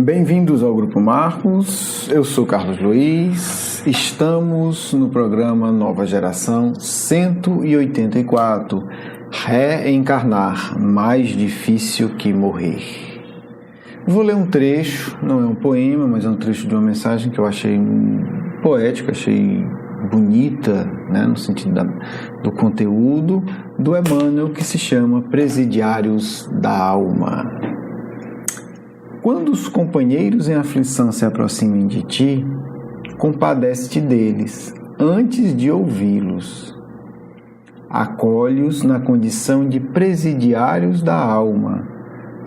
Bem-vindos ao Grupo Marcos, eu sou Carlos Luiz, estamos no programa Nova Geração 184, Reencarnar, mais difícil que morrer. Vou ler um trecho, não é um poema, mas é um trecho de uma mensagem que eu achei poética, achei bonita, né, no sentido do conteúdo, do Emmanuel, que se chama Presidiários da Alma. Quando os companheiros em aflição se aproximem de ti, compadece-te deles, antes de ouvi-los. Acolhe-os na condição de presidiários da alma,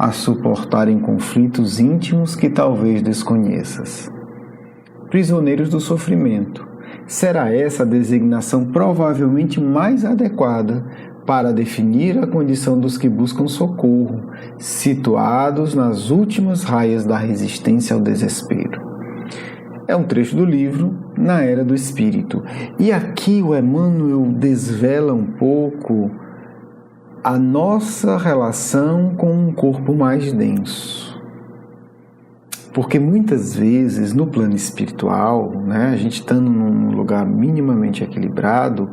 a suportarem conflitos íntimos que talvez desconheças. Prisioneiros do sofrimento. Será essa a designação provavelmente mais adequada para definir a condição dos que buscam socorro, situados nas últimas raias da resistência ao desespero. É um trecho do livro Na Era do Espírito. E aqui o Emmanuel desvela um pouco a nossa relação com um corpo mais denso. Porque muitas vezes no plano espiritual, né, a gente estando num lugar minimamente equilibrado,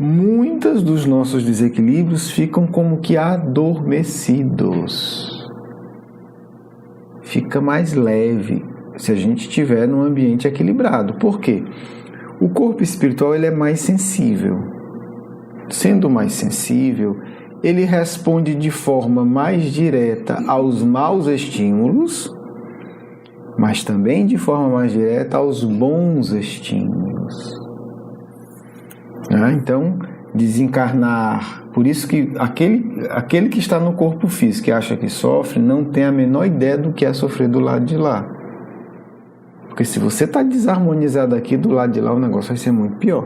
muitos dos nossos desequilíbrios ficam como que adormecidos. Fica mais leve se a gente estiver num ambiente equilibrado. Por quê? O corpo espiritual ele é mais sensível. Sendo mais sensível, ele responde de forma mais direta aos maus estímulos, mas também de forma mais direta aos bons estímulos. Então, desencarnar, por isso que aquele que está no corpo físico e acha que sofre, não tem a menor ideia do que é sofrer do lado de lá. Porque se você está desarmonizado aqui, do lado de lá o negócio vai ser muito pior.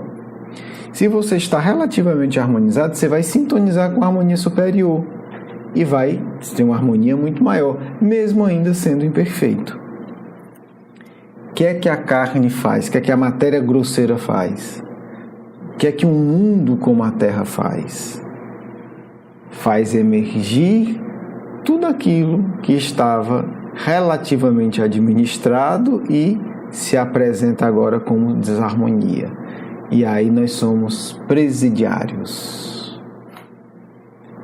Se você está relativamente harmonizado, você vai sintonizar com a harmonia superior e vai ter uma harmonia muito maior, mesmo ainda sendo imperfeito. O que é que a carne faz? O que é que a matéria grosseira faz? O que é que um mundo como a Terra faz? Faz emergir tudo aquilo que estava relativamente administrado e se apresenta agora como desarmonia. E aí nós somos presidiários.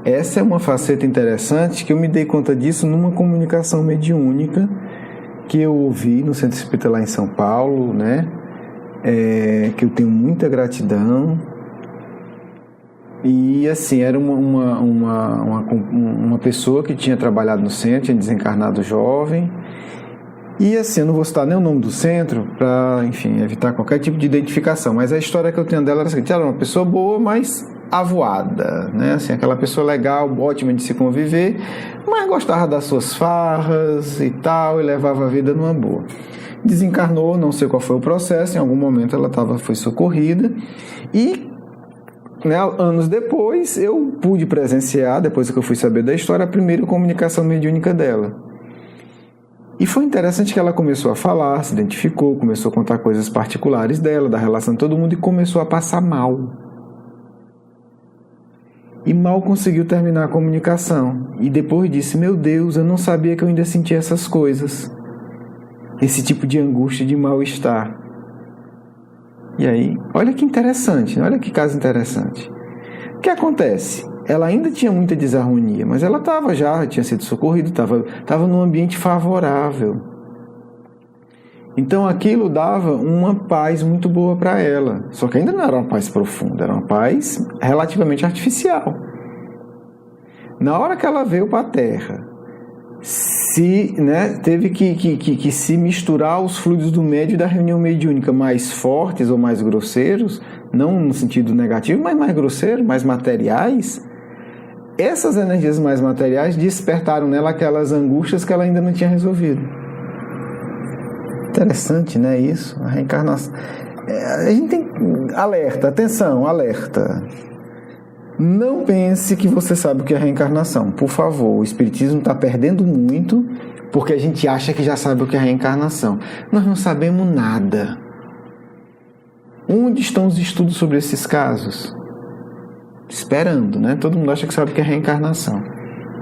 Essa é uma faceta interessante que eu me dei conta disso numa comunicação mediúnica que eu ouvi no Centro Espírita lá em São Paulo, né? Que eu tenho muita gratidão. E assim, era uma pessoa que tinha trabalhado no centro, tinha desencarnado jovem. E assim, eu não vou citar nem o nome do centro para, enfim, evitar qualquer tipo de identificação, mas a história que eu tenho dela era a seguinte: ela era uma pessoa boa, mas avoada, né? Assim, aquela pessoa legal, ótima de se conviver, mas gostava das suas farras e tal, e levava a vida numa boa. Desencarnou, não sei qual foi o processo, em algum momento ela foi socorrida e, né, anos depois eu pude presenciar, depois que eu fui saber da história, a primeira comunicação mediúnica dela. E foi interessante que ela começou a falar, se identificou, começou a contar coisas particulares dela, da relação de todo mundo, e começou a passar mal. E mal conseguiu terminar a comunicação. E depois disse: meu Deus, eu não sabia que eu ainda sentia essas coisas. Esse tipo de angústia, de mal-estar. E aí, olha que interessante, olha que caso interessante. O que acontece? Ela ainda tinha muita desarmonia, mas ela tinha sido socorrida, estava num ambiente favorável. Então aquilo dava uma paz muito boa para ela. Só que ainda não era uma paz profunda, era uma paz relativamente artificial. Na hora que ela veio para a Terra, teve que se misturar os fluidos do médio e da reunião mediúnica mais fortes ou mais grosseiros, não no sentido negativo, mas mais grosseiros, mais materiais. Essas energias mais materiais despertaram nela aquelas angústias que ela ainda não tinha resolvido. Interessante, né, isso? A reencarnação. A gente tem... Alerta, atenção, alerta. Não pense que você sabe o que é reencarnação. Por favor, o Espiritismo está perdendo muito porque a gente acha que já sabe o que é reencarnação. Nós não sabemos nada. Onde estão os estudos sobre esses casos? Esperando, né? Todo mundo acha que sabe o que é reencarnação,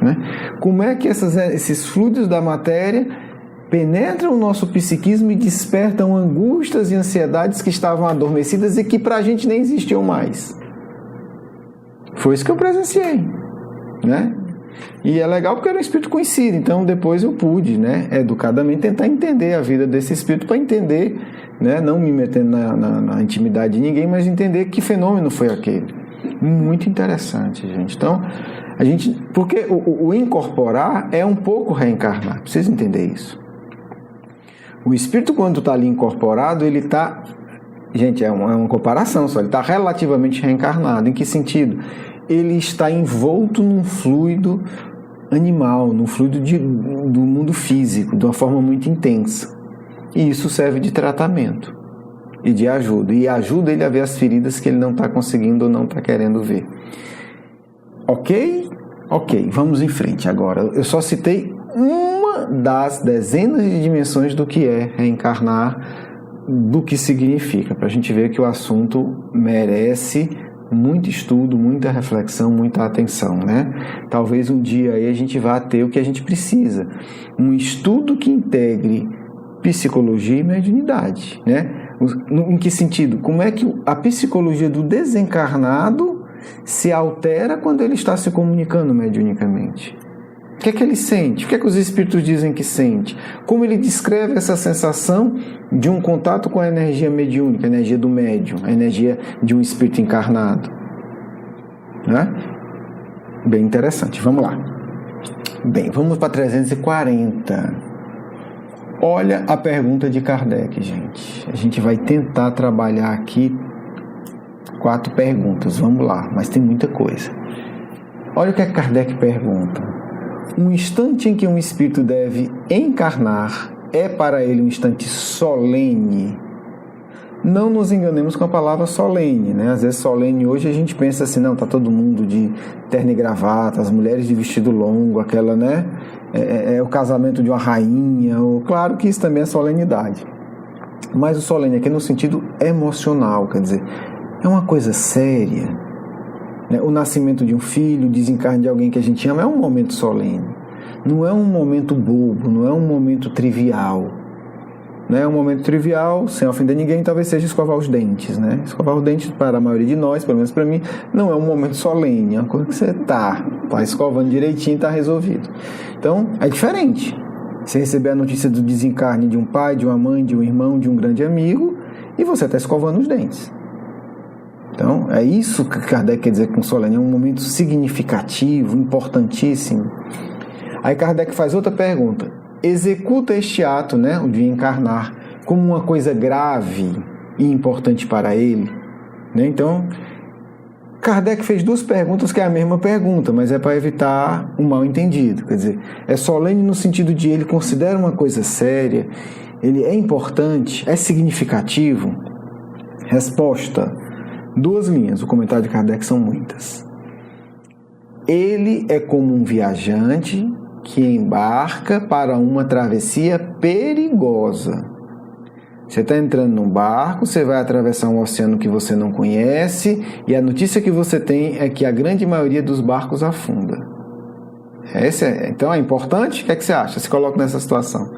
né? Como é que esses fluidos da matéria penetram o nosso psiquismo e despertam angústias e ansiedades que estavam adormecidas e que para a gente nem existiam mais. Foi isso que eu presenciei, né? E é legal porque era um espírito conhecido, então depois eu pude, né, educadamente tentar entender a vida desse espírito para entender, né, não me metendo na intimidade de ninguém, mas entender que fenômeno foi aquele. Muito interessante, gente. Então, porque o incorporar é um pouco reencarnar, precisa entender isso. O espírito, quando está ali incorporado, ele está, gente, é uma comparação só, ele está relativamente reencarnado. Em que sentido? Ele está envolto num fluido animal, num fluido do mundo físico, de uma forma muito intensa. E isso serve de tratamento e de ajuda. E ajuda ele a ver as feridas que ele não está conseguindo ou não está querendo ver. Ok? Ok, vamos em frente agora. Eu só citei uma das dezenas de dimensões do que é reencarnar, do que significa, para a gente ver que o assunto merece muito estudo, muita reflexão, muita atenção, né? Talvez um dia aí a gente vá ter o que a gente precisa, um estudo que integre psicologia e mediunidade, né? Em que sentido? Como é que a psicologia do desencarnado se altera quando ele está se comunicando mediunicamente? O que é que ele sente? O que é que os espíritos dizem que sente? Como ele descreve essa sensação de um contato com a energia mediúnica, a energia do médium, a energia de um espírito encarnado? Né? Bem interessante. Vamos lá. Bem, vamos para 340. Olha a pergunta de Kardec, gente. A gente vai tentar trabalhar aqui 4 perguntas. Vamos lá, mas tem muita coisa. Olha o que Kardec pergunta. Um instante em que um espírito deve encarnar é para ele um instante solene? Não nos enganemos com a palavra solene, né? Às vezes solene hoje a gente pensa assim, não, tá todo mundo de terno e gravata, as mulheres de vestido longo, aquela, né? É o casamento de uma rainha, claro que isso também é solenidade. Mas o solene aqui é no sentido emocional, quer dizer, é uma coisa séria. O nascimento de um filho, o desencarne de alguém que a gente ama é um momento solene. Não é um momento bobo, não é um momento trivial. Não é um momento trivial, sem ofender ninguém, talvez seja escovar os dentes, né? Escovar os dentes, para a maioria de nós, pelo menos para mim, não é um momento solene. É uma coisa que você tá escovando direitinho e está resolvido. Então, é diferente. Você receber a notícia do desencarne de um pai, de uma mãe, de um irmão, de um grande amigo, e você está escovando os dentes. Então, é isso que Kardec quer dizer com solene, é um momento significativo, importantíssimo. Aí Kardec faz outra pergunta. Executa este ato, né, o de encarnar, como uma coisa grave e importante para ele? Né? Então, Kardec fez 2 perguntas que é a mesma pergunta, mas é para evitar um mal-entendido. Quer dizer, é solene no sentido de ele considera uma coisa séria, ele é importante, é significativo? Resposta. 2 linhas, o comentário de Kardec são muitas. Ele é como um viajante que embarca para uma travessia perigosa. Você está entrando num barco, você vai atravessar um oceano que você não conhece e a notícia que você tem é que a grande maioria dos barcos afunda. Então é importante? O que é que você acha? Se coloca nessa situação.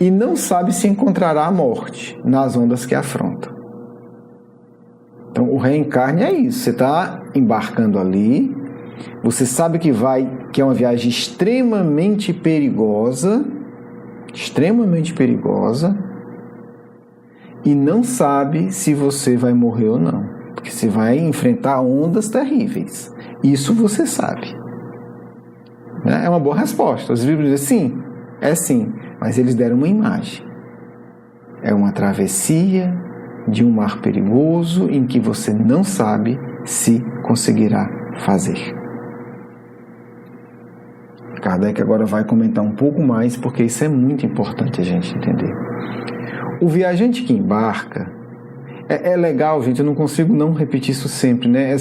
E não sabe se encontrará a morte nas ondas que afronta. Então, o reencarne é isso. Você está embarcando ali, você sabe que é uma viagem extremamente perigosa, e não sabe se você vai morrer ou não, porque você vai enfrentar ondas terríveis. Isso você sabe. É uma boa resposta. Os livros dizem sim, é sim, mas eles deram uma imagem. É uma travessia de um mar perigoso em que você não sabe se conseguirá fazer. Kardec agora vai comentar um pouco mais, porque isso é muito importante a gente entender. O viajante que embarca, é legal, gente, eu não consigo não repetir isso sempre, né?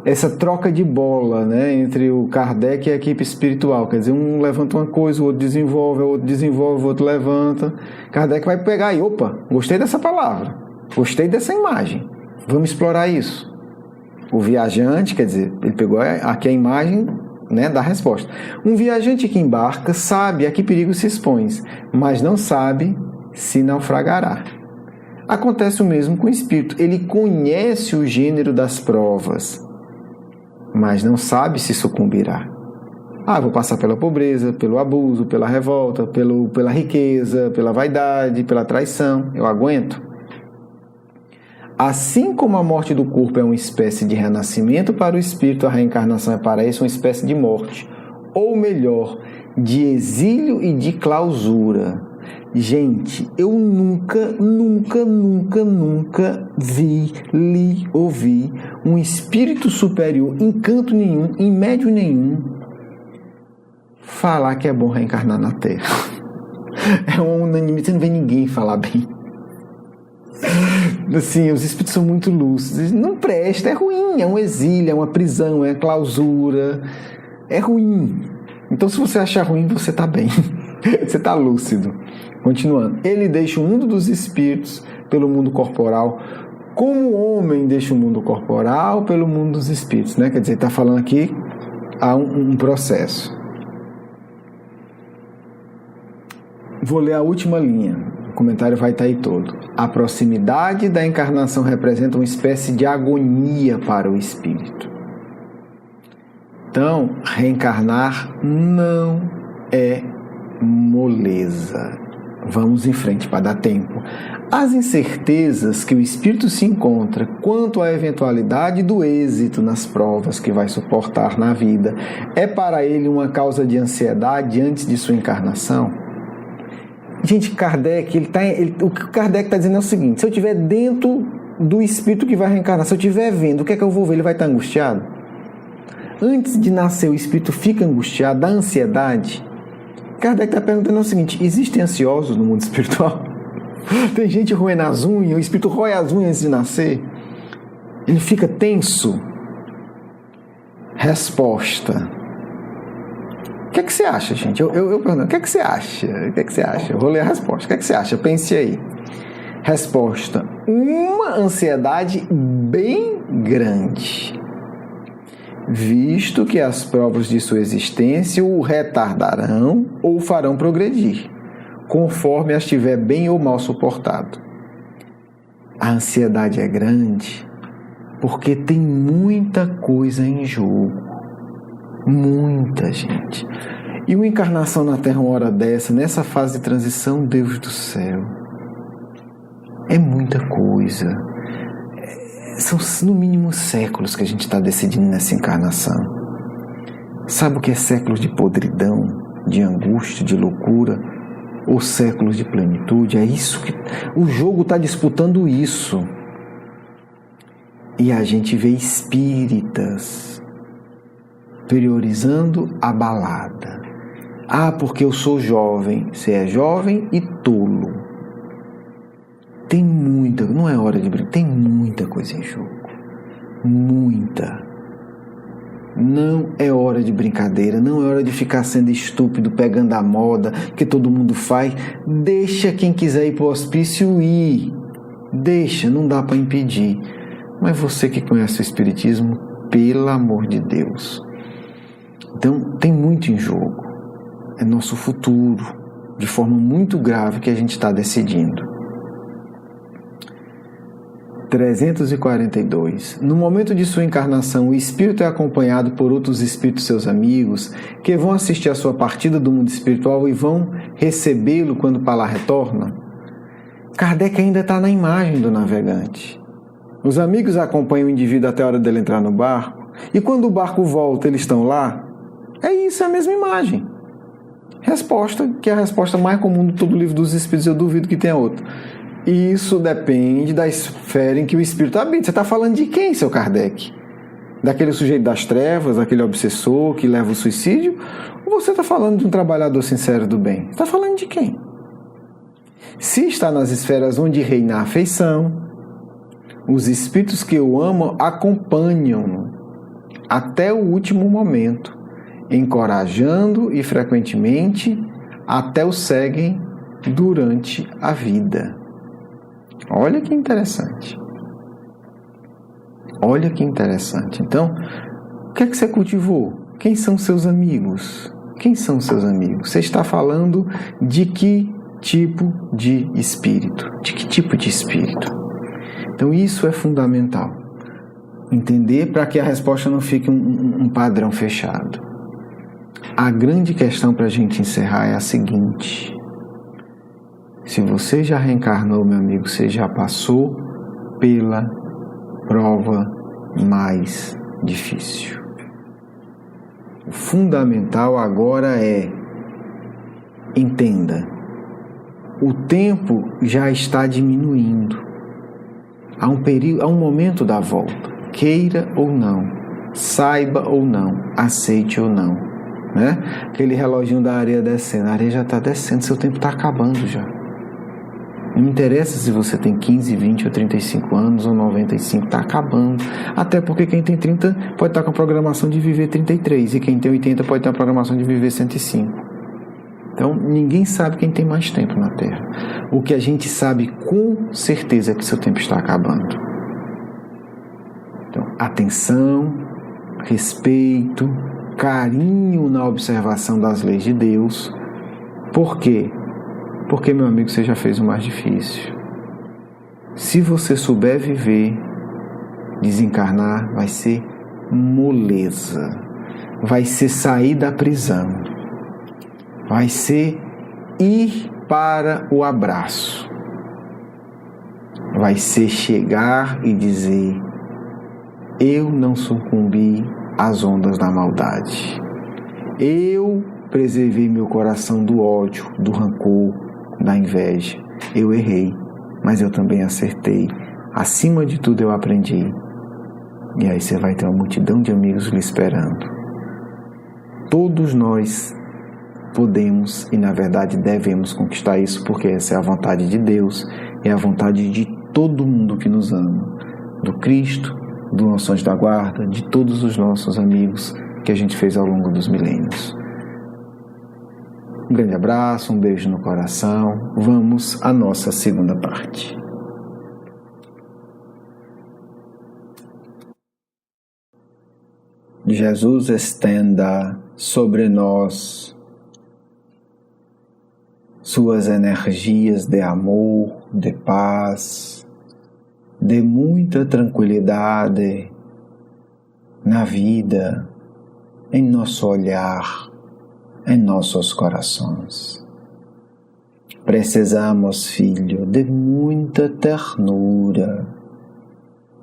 Essa troca de bola, né, entre o Kardec e a equipe espiritual, quer dizer, um levanta uma coisa, o outro desenvolve, o outro levanta. Kardec vai pegar e, opa, gostei dessa palavra, gostei dessa imagem, vamos explorar isso. O viajante, quer dizer, ele pegou aqui a imagem, da resposta. Um viajante que embarca sabe a que perigo se expõe, mas não sabe se naufragará. Acontece o mesmo com o espírito. Ele conhece o gênero das provas, mas não sabe se sucumbirá. Vou passar pela pobreza, pelo abuso, pela revolta, pela riqueza, pela vaidade, pela traição. Eu aguento? Assim como a morte do corpo é uma espécie de renascimento para o espírito, a reencarnação é para isso uma espécie de morte, ou melhor, de exílio e de clausura. Gente, eu nunca vi, li, ouvi um espírito superior, em canto nenhum, em médio nenhum, falar que é bom reencarnar na Terra. É uma unanimidade, você não vê ninguém falar bem. Assim, os espíritos são muito lúcidos. Não presta, é ruim, é um exílio, é uma prisão, é clausura, é ruim. Então, se você achar ruim, você está bem, você está lúcido. Continuando, ele deixa o mundo dos espíritos pelo mundo corporal, como o homem deixa o mundo corporal pelo mundo dos espíritos, né? Quer dizer, está falando aqui há um processo. Vou ler a última linha, o comentário vai estar aí todo. A proximidade da encarnação representa uma espécie de agonia para o espírito. Então, reencarnar não é moleza. Vamos em frente para dar tempo. As incertezas que o espírito se encontra quanto à eventualidade do êxito nas provas que vai suportar na vida é para ele uma causa de ansiedade antes de sua encarnação? Gente, Kardec, o que o Kardec está dizendo é o seguinte: se eu estiver dentro do espírito que vai reencarnar, se eu estiver vendo, o que é que eu vou ver? Ele vai estar angustiado? Antes de nascer, o espírito fica angustiado, dá ansiedade? Kardec está perguntando o seguinte: existem ansiosos no mundo espiritual? Tem gente roendo as unhas, o espírito rói as unhas antes de nascer? Ele fica tenso? Resposta. O que é que você acha, gente? Eu pergunto, o que é que você acha? O que é que você acha? Eu vou ler a resposta. O que é que você acha? Pense aí. Resposta: uma ansiedade bem grande, visto que as provas de sua existência o retardarão ou o farão progredir, conforme as tiver bem ou mal suportado. A ansiedade é grande porque tem muita coisa em jogo. Muita, gente. E uma encarnação na Terra uma hora dessa, nessa fase de transição, Deus do céu, é muita coisa. São no mínimo séculos que a gente está decidindo nessa encarnação. Sabe o que é séculos de podridão, de angústia, de loucura? Ou séculos de plenitude? É isso que o jogo está disputando, isso. E a gente vê espíritas priorizando a balada. Porque eu sou jovem. Você é jovem e tolo. Tem muita, não é hora de brincar, tem muita coisa em jogo. Muita. Não é hora de brincadeira, não é hora de ficar sendo estúpido, pegando a moda, que todo mundo faz. Deixa quem quiser ir para o hospício ir. Deixa, não dá para impedir. Mas você que conhece o Espiritismo, pelo amor de Deus. Então, tem muito em jogo. É nosso futuro, de forma muito grave, que a gente está decidindo. 342. No momento de sua encarnação, o espírito é acompanhado por outros espíritos, seus amigos, que vão assistir a sua partida do mundo espiritual e vão recebê-lo quando para lá retorna? Kardec ainda está na imagem do navegante. Os amigos acompanham o indivíduo até a hora dele entrar no barco, e quando o barco volta, eles estão lá? É isso, é a mesma imagem. Resposta, que é a resposta mais comum de todo o livro dos Espíritos, eu duvido que tenha outra. Isso depende da esfera em que o espírito habita. Você está falando de quem, seu Kardec? Daquele sujeito das trevas, daquele obsessor que leva o suicídio? Ou você está falando de um trabalhador sincero do bem? Você está falando de quem? Se está nas esferas onde reina a afeição, os espíritos que o amam acompanham-no até o último momento, encorajando e frequentemente até o seguem durante a vida. Olha que interessante. Olha que interessante. Então, o que é que você cultivou? O Quem são seus amigos? Quem são seus amigos? Você está falando de que tipo de espírito? De que tipo de espírito? Então isso é fundamental. Entender para que a resposta não fique um padrão fechado. A grande questão para a gente encerrar é a seguinte: se você já reencarnou, meu amigo, você já passou pela prova mais difícil. O fundamental agora é: entenda, o tempo já está diminuindo. Há um momento da volta. Queira ou não, saiba ou não, aceite ou não, né? Aquele reloginho da areia descendo, a areia já está descendo, seu tempo está acabando já. Não interessa se você tem 15, 20 ou 35 anos ou 95, está acabando. Até porque quem tem 30 pode estar com a programação de viver 33 e quem tem 80 pode ter a programação de viver 105. Então, ninguém sabe quem tem mais tempo na Terra. O que a gente sabe com certeza é que seu tempo está acabando. Então, atenção, respeito, carinho na observação das leis de Deus. Por quê? Porque, meu amigo, você já fez o mais difícil. Se você souber viver, desencarnar vai ser moleza. Vai ser sair da prisão. Vai ser ir para o abraço. Vai ser chegar e dizer: eu não sucumbi às ondas da maldade. Eu preservei meu coração do ódio, do rancor, da inveja. Eu errei, mas eu também acertei. Acima de tudo eu aprendi. E aí você vai ter uma multidão de amigos lhe esperando. Todos nós podemos e na verdade devemos conquistar isso, porque essa é a vontade de Deus, é a vontade de todo mundo que nos ama, do Cristo, do nosso anjo da guarda, de todos os nossos amigos que a gente fez ao longo dos milênios. Um grande abraço, um beijo no coração. Vamos à nossa segunda parte. Jesus estenda sobre nós suas energias de amor, de paz, de muita tranquilidade na vida, em nosso olhar, em nossos corações. Precisamos, filho, de muita ternura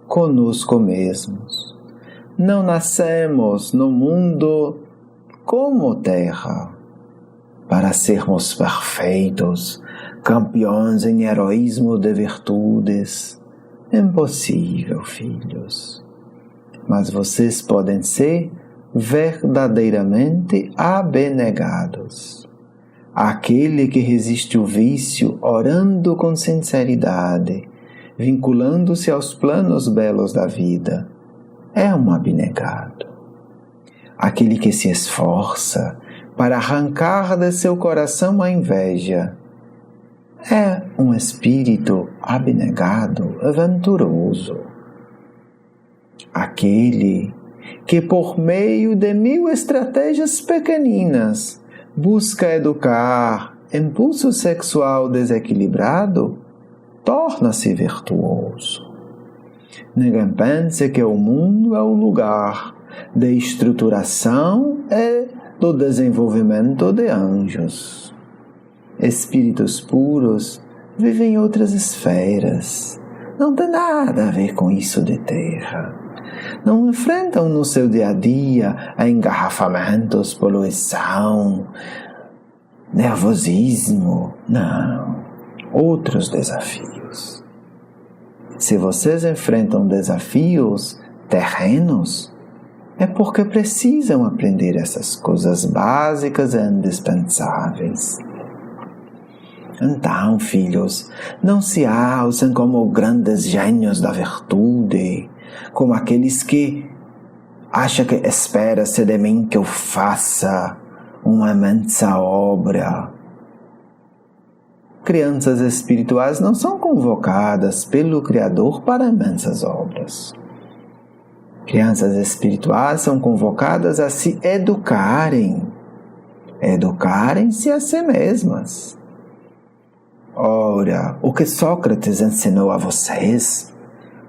conosco mesmos. Não nascemos no mundo como terra para sermos perfeitos, campeões em heroísmo de virtudes. Impossível, filhos. Mas vocês podem ser verdadeiramente abnegados. Aquele que resiste o vício, orando com sinceridade, vinculando-se aos planos belos da vida, é um abnegado. Aquele que se esforça para arrancar de seu coração a inveja, é um espírito abnegado, aventuroso. Aquele que por meio de 1000 estratégias pequeninas busca educar impulso sexual desequilibrado, torna-se virtuoso. Ninguém pense que o mundo é um lugar de estruturação e do desenvolvimento de anjos. Espíritos puros vivem em outras esferas. Não tem nada a ver com isso de terra. Não enfrentam no seu dia a dia engarrafamentos, poluição, nervosismo. Não. Outros desafios. Se vocês enfrentam desafios terrenos, é porque precisam aprender essas coisas básicas e indispensáveis. Então, filhos, não se alcem como grandes gênios da virtude, como aqueles que acham que espera-se de mim que eu faça uma imensa obra. Crianças espirituais não são convocadas pelo Criador para imensas obras. Crianças espirituais são convocadas a se educarem-se a si mesmas. Ora, o que Sócrates ensinou a vocês,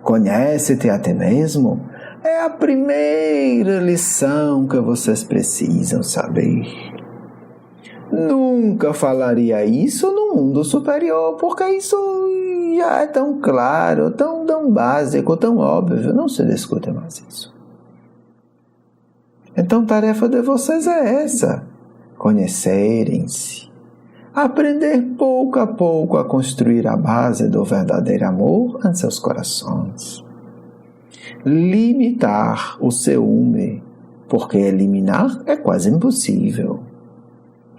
conhece-te a ti mesmo, é a primeira lição que vocês precisam saber. Nunca falaria isso no mundo superior, porque isso já é tão claro, tão básico, tão óbvio, não se discute mais isso. Então a tarefa de vocês é essa, conhecerem-se, aprender pouco a pouco a construir a base do verdadeiro amor em seus corações. Limitar o ciúme, porque eliminar é quase impossível.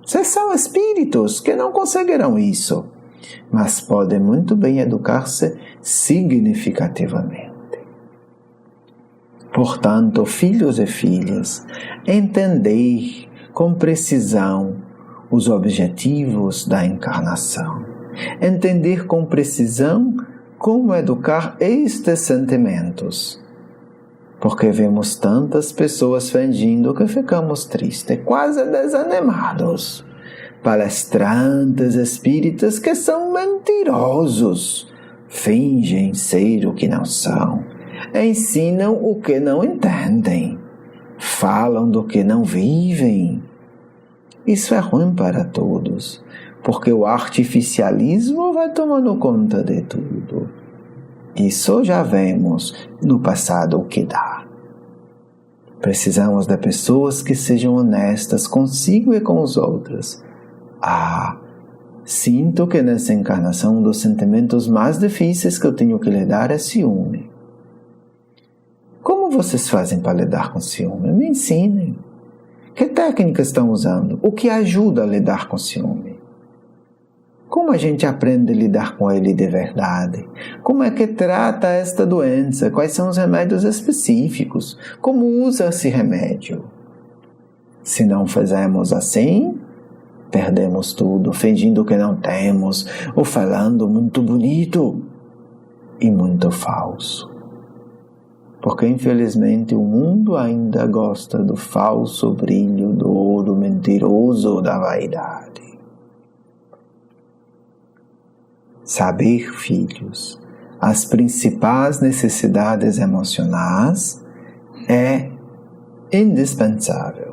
Vocês são espíritos que não conseguirão isso, mas podem muito bem educar-se significativamente. Portanto, filhos e filhas, entender com precisão os objetivos da encarnação. Entender com precisão como educar estes sentimentos. Porque vemos tantas pessoas fingindo que ficamos tristes, quase desanimados. Palestrantes espíritas que são mentirosos, fingem ser o que não são, ensinam o que não entendem, falam do que não vivem. Isso é ruim para todos, porque o artificialismo vai tomando conta de tudo. Isso já vemos no passado o que dá. Precisamos de pessoas que sejam honestas consigo e com os outros. Sinto que nessa encarnação um dos sentimentos mais difíceis que eu tenho que lidar é ciúme. Como vocês fazem para lidar com ciúme? Me ensinem. Que técnicas estão usando? O que ajuda a lidar com ciúme? Como a gente aprende a lidar com ele de verdade? Como é que trata esta doença? Quais são os remédios específicos? Como usa esse remédio? Se não fizermos assim, perdemos tudo, fingindo que não temos, ou falando muito bonito e muito falso. Porque, infelizmente, o mundo ainda gosta do falso brilho, do ouro mentiroso da vaidade. Saber, filhos, as principais necessidades emocionais é indispensável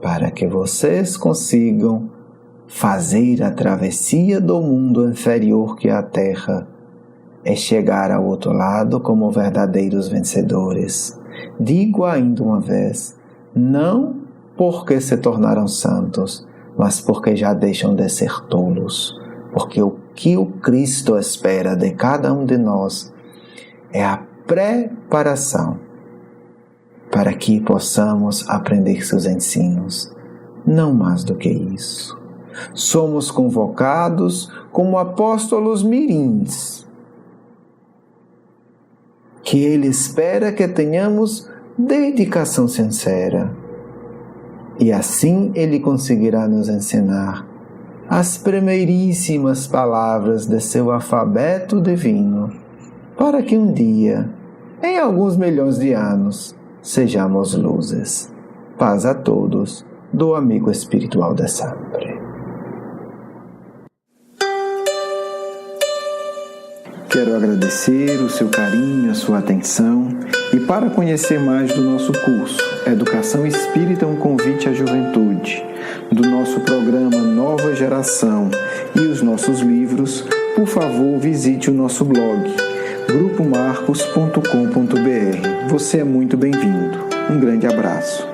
para que vocês consigam fazer a travessia do mundo inferior que é a Terra e chegar ao outro lado como verdadeiros vencedores. Digo ainda uma vez, não porque se tornaram santos, mas porque já deixam de ser tolos. Porque o que o Cristo espera de cada um de nós é a preparação para que possamos aprender seus ensinos, não mais do que isso. Somos convocados como apóstolos mirins, que Ele espera que tenhamos dedicação sincera, e assim Ele conseguirá nos ensinar as primeiríssimas palavras de seu alfabeto divino, para que um dia, em alguns milhões de anos, sejamos luzes. Paz a todos, do amigo espiritual de sempre. Quero agradecer o seu carinho, a sua atenção, e para conhecer mais do nosso curso Educação Espírita, um convite à juventude, do nosso programa Nova Geração e os nossos livros, por favor, visite o nosso blog grupomarcos.com.br. Você é muito bem-vindo. Um grande abraço.